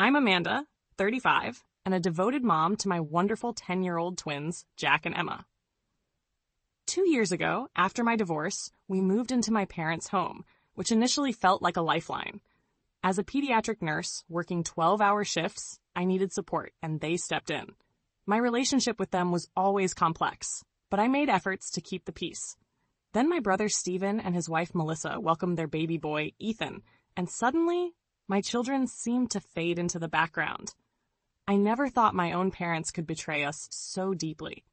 I'm Amanda, 35, and a devoted mom to my wonderful 10-year-old twins, Jack and Emma. 2 years ago, after my divorce, we moved into my parents' home, which initially felt like a lifeline. As a pediatric nurse working 12-hour shifts, I needed support, and they stepped in. My relationship with them was always complex, but I made efforts to keep the peace. Then my brother Stephen and his wife Melissa welcomed their baby boy, Ethan, and suddenly, my children seemed to fade into the background. I never thought my own parents could betray us so deeply.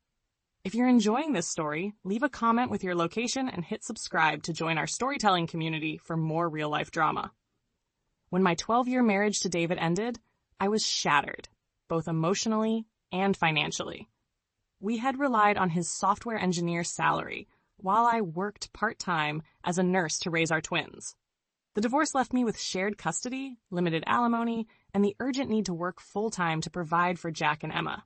If you're enjoying this story, leave a comment with your location and hit subscribe to join our storytelling community for more real-life drama. When my 12-year marriage to David ended, I was shattered, both emotionally and financially. We had relied on his software engineer salary while I worked part-time as a nurse to raise our twins. The divorce left me with shared custody, limited alimony, and the urgent need to work full-time to provide for Jack and Emma.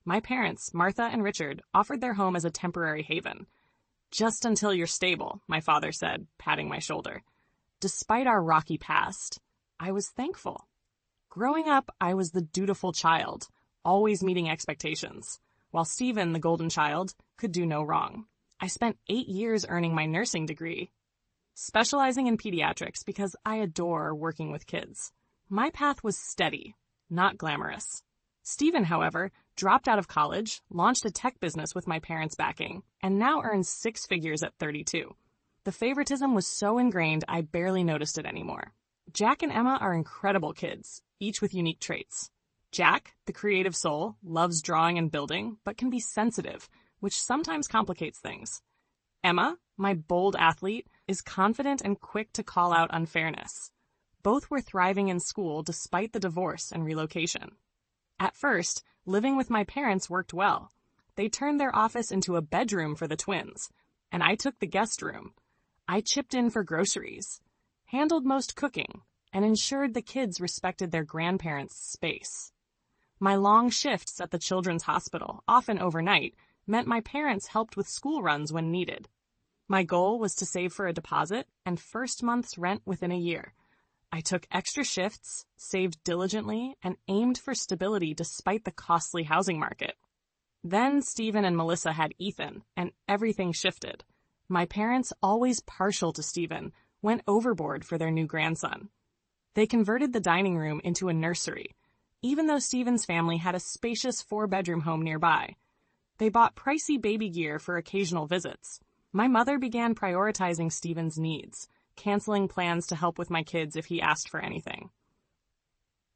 My parents, Martha and Richard, offered their home as a temporary haven. "Just until you're stable," my father said, patting my shoulder. Despite our rocky past, I was thankful. Growing up, I was the dutiful child, always meeting expectations, while Stephen, the golden child, could do no wrong. I spent 8 years earning my nursing degree, specializing in pediatrics because I adore working with kids. My path was steady, not glamorous. Stephen, however, dropped out of college, launched a tech business with my parents' backing, and now earns 6 figures at 32. The favoritism was so ingrained I barely noticed it anymore. Jack and Emma are incredible kids, each with unique traits. Jack, the creative soul, loves drawing and building, but can be sensitive, which sometimes complicates things. Emma, my bold athlete, is confident and quick to call out unfairness. Both were thriving in school despite the divorce and relocation. At first, living with my parents worked well. They turned their office into a bedroom for the twins, and I took the guest room. I chipped in for groceries, handled most cooking, and ensured the kids respected their grandparents' space. My long shifts at the children's hospital, often overnight, meant my parents helped with school runs when needed. My goal was to save for a deposit and first month's rent within a year. I took extra shifts, saved diligently, and aimed for stability despite the costly housing market. Then Stephen and Melissa had Ethan, and everything shifted. My parents, always partial to Stephen, went overboard for their new grandson. They converted the dining room into a nursery, even though Stephen's family had a spacious 4-bedroom home nearby. They bought pricey baby gear for occasional visits. My mother began prioritizing Stephen's needs, canceling plans to help with my kids if he asked for anything.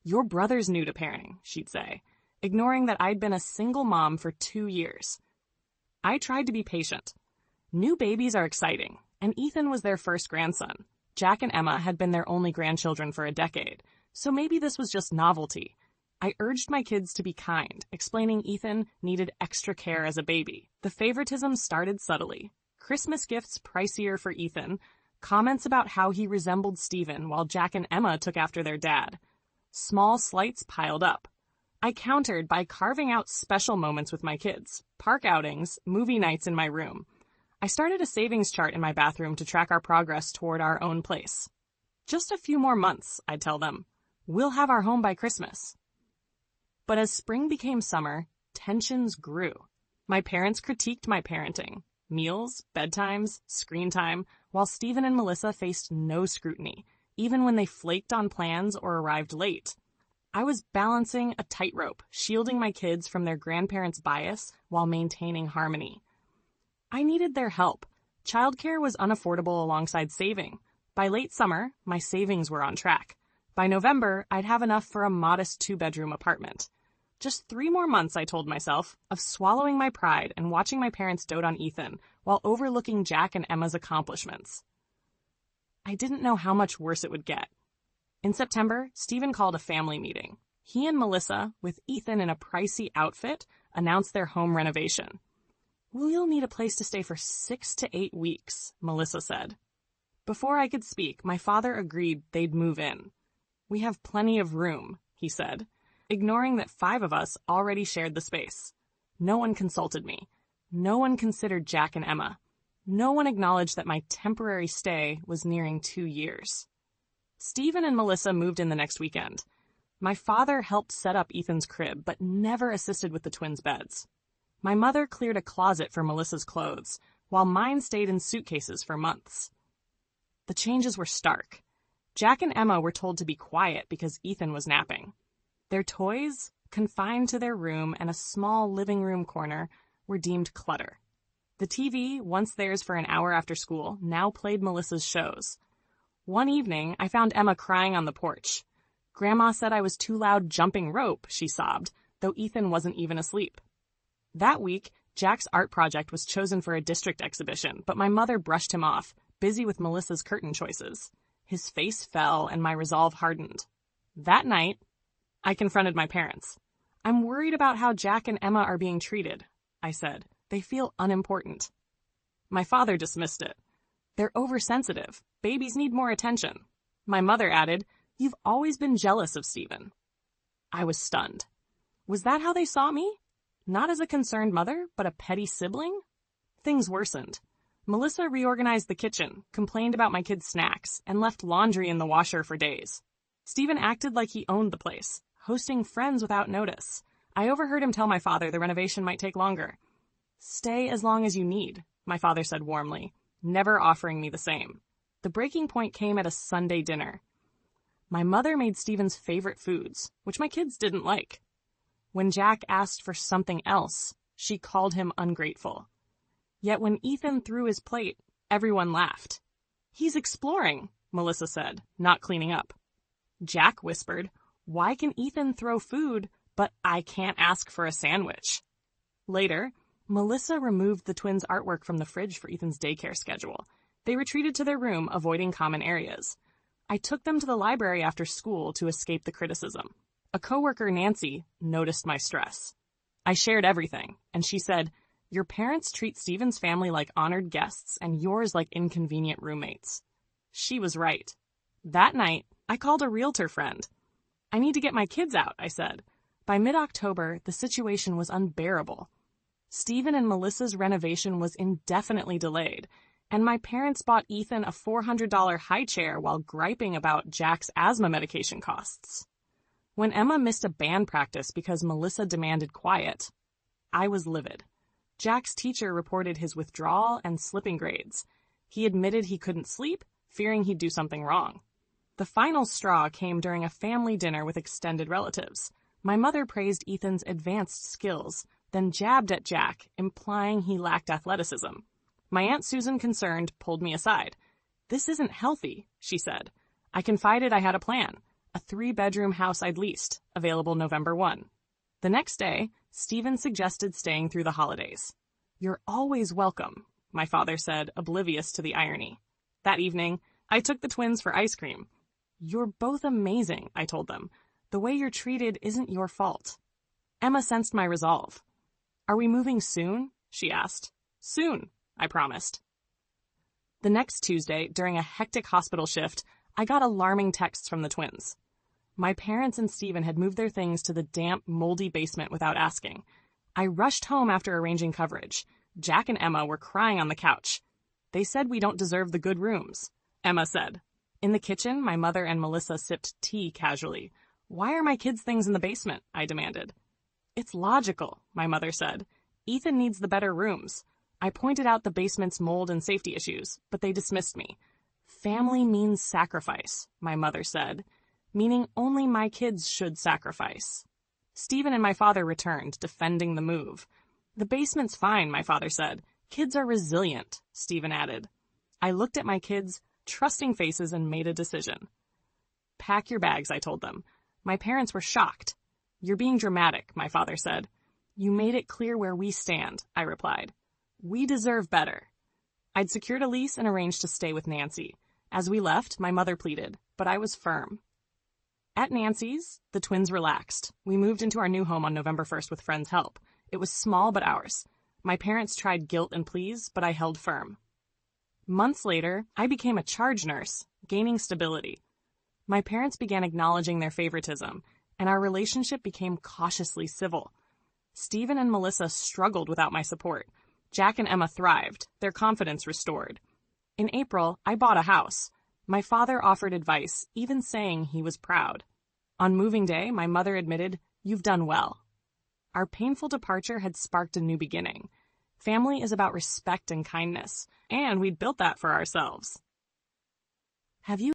"Your brother's new to parenting," she'd say, ignoring that I'd been a single mom for 2 years. I tried to be patient. New babies are exciting, and Ethan was their first grandson. Jack and Emma had been their only grandchildren for a decade, so maybe this was just novelty. I urged my kids to be kind, explaining Ethan needed extra care as a baby. The favoritism started subtly. Christmas gifts pricier for Ethan, comments about how he resembled Stephen while Jack and Emma took after their dad. Small slights piled up. I countered by carving out special moments with my kids, park outings, movie nights in my room. I started a savings chart in my bathroom to track our progress toward our own place. "Just a few more months," I'd tell them. "We'll have our home by Christmas." But as spring became summer, tensions grew. My parents critiqued my parenting, meals, bedtimes, screen time, while Stephen and Melissa faced no scrutiny, even when they flaked on plans or arrived late. I was balancing a tightrope, shielding my kids from their grandparents' bias while maintaining harmony. I needed their help. Childcare was unaffordable alongside saving. By late summer, my savings were on track. By November, I'd have enough for a modest 2-bedroom apartment. Just 3 more months, I told myself, of swallowing my pride and watching my parents dote on Ethan while overlooking Jack and Emma's accomplishments. I didn't know how much worse it would get. In September, Stephen called a family meeting. He and Melissa, with Ethan in a pricey outfit, announced their home renovation. "We'll need a place to stay for 6 to 8 weeks, Melissa said. Before I could speak, my father agreed they'd move in. "We have plenty of room," he said, ignoring that 5 of us already shared the space. No one consulted me. No one considered Jack and Emma. No one acknowledged that my temporary stay was nearing 2 years. Stephen and Melissa moved in the next weekend. My father helped set up Ethan's crib, but never assisted with the twins' beds. My mother cleared a closet for Melissa's clothes, while mine stayed in suitcases for months. The changes were stark. Jack and Emma were told to be quiet because Ethan was napping. Their toys, confined to their room and a small living room corner, were deemed clutter. The TV, once theirs for an hour after school, now played Melissa's shows. One evening, I found Emma crying on the porch. Grandma said I was too loud jumping rope, she sobbed, though Ethan wasn't even asleep. That week, Jack's art project was chosen for a district exhibition, but my mother brushed him off, busy with Melissa's curtain choices. His face fell and my resolve hardened. That night, I confronted my parents. "I'm worried about how Jack and Emma are being treated," I said. "They feel unimportant." My father dismissed it. "They're oversensitive. Babies need more attention." My mother added, "You've always been jealous of Stephen." I was stunned. Was that how they saw me? Not as a concerned mother, but a petty sibling? Things worsened. Melissa reorganized the kitchen, complained about my kids' snacks, and left laundry in the washer for days. Stephen acted like he owned the place, hosting friends without notice. I overheard him tell my father the renovation might take longer. "Stay as long as you need," my father said warmly, never offering me the same. The breaking point came at a Sunday dinner. My mother made Stephen's favorite foods, which my kids didn't like. When Jack asked for something else, she called him ungrateful. Yet when Ethan threw his plate, everyone laughed. "He's exploring," Melissa said, not cleaning up. Jack whispered, "Why can Ethan throw food, but I can't ask for a sandwich?" Later, Melissa removed the twins' artwork from the fridge for Ethan's daycare schedule. They retreated to their room, avoiding common areas. I took them to the library after school to escape the criticism. A coworker, Nancy, noticed my stress. I shared everything, and she said, "Your parents treat Stephen's family like honored guests and yours like inconvenient roommates." She was right. That night, I called a realtor friend. "I need to get my kids out," I said. By mid-October, the situation was unbearable. Stephen and Melissa's renovation was indefinitely delayed, and my parents bought Ethan a $400 high chair while griping about Jack's asthma medication costs. When Emma missed a band practice because Melissa demanded quiet, I was livid. Jack's teacher reported his withdrawal and slipping grades. He admitted he couldn't sleep, fearing he'd do something wrong. The final straw came during a family dinner with extended relatives. My mother praised Ethan's advanced skills, then jabbed at Jack, implying he lacked athleticism. My Aunt Susan, concerned, pulled me aside. "This isn't healthy," she said. I confided I had a plan, a 3-bedroom house I'd leased, available November 1. The next day, Stephen suggested staying through the holidays. "You're always welcome," my father said, oblivious to the irony. That evening, I took the twins for ice cream. "You're both amazing," I told them. "The way you're treated isn't your fault." Emma sensed my resolve. "Are we moving soon?" she asked. "Soon," I promised. The next Tuesday, during a hectic hospital shift, I got alarming texts from the twins. My parents and Stephen had moved their things to the damp, moldy basement without asking. I rushed home after arranging coverage. Jack and Emma were crying on the couch. "They said we don't deserve the good rooms," Emma said. In the kitchen, my mother and Melissa sipped tea casually. "Why are my kids' things in the basement?" I demanded. "It's logical," my mother said. "Ethan needs the better rooms." I pointed out the basement's mold and safety issues, but they dismissed me. "Family means sacrifice," my mother said, meaning only my kids should sacrifice. Stephen and my father returned, defending the move. "The basement's fine," my father said. "Kids are resilient," Stephen added. I looked at my kids' trusting faces and made a decision. "Pack your bags," I told them. My parents were shocked. "You're being dramatic," my father said. "You made it clear where we stand," I replied. "We deserve better." I'd secured a lease and arranged to stay with Nancy. As we left, my mother pleaded, but I was firm. At Nancy's, the twins relaxed. We moved into our new home on November 1st with friends' help. It was small but ours. My parents tried guilt and pleas, but I held firm. Months later, I became a charge nurse, gaining stability. My parents began acknowledging their favoritism, and our relationship became cautiously civil. Stephen and Melissa struggled without my support. Jack and Emma thrived, their confidence restored. In April, I bought a house. My father offered advice, even saying he was proud. On moving day, my mother admitted, "You've done well." Our painful departure had sparked a new beginning. Family is about respect and kindness, and we'd built that for ourselves. Have you